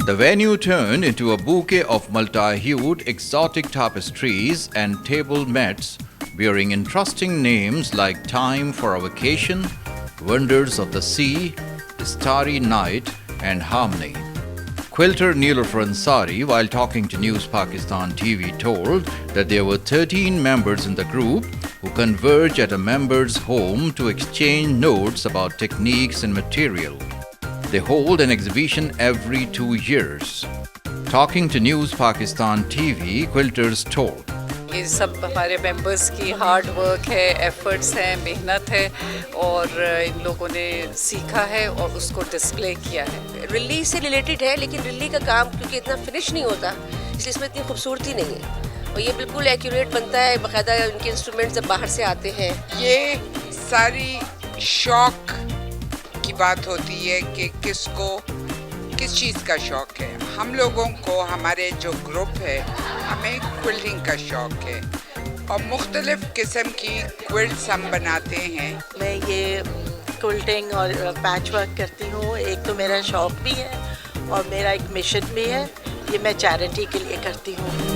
The venue turned into a bouquet of multi-hued exotic tapestries and table mats bearing interesting names like Time for a Vacation, Wonders of the Sea, Starry Night and Harmony. Quilter Nilofer Ansari, while talking to News Pakistan TV, told that there were 13 members in the group who converge at a member's home to exchange notes about techniques and material. They hold an exhibition every 2 years. Talking to News Pakistan TV, Quilters told, ये सब हमारे members की hard work है, efforts हैं, मेहनत है और इन लोगों ने सीखा है और उसको डिस्प्ले किया है। रिली से रिलेटेड है, लेकिन रिली का काम क्योंकि इतना फिनिश नहीं होता, इसलिए इसमें इतनी खूबसूरती नहीं है और ये बिल्कुल एक्यूरेट बनता है। बाकायदा उनके इंस्ट्रूमेंट जब बाहर से आते हैं, ये सारी शौक की बात होती है कि किसको किस चीज़ का शौक है। हम लोगों को, हमारे जो ग्रुप है, हमें क्विल्टिंग का शौक है और मुख्तलिफ किस्म की क्विल्ट्स हम बनाते हैं। मैं ये क्विल्टिंग और पैच वर्क करती हूँ। एक तो मेरा शौक भी है और मेरा एक मिशन भी है। ये मैं चैरिटी के लिए करती हूँ।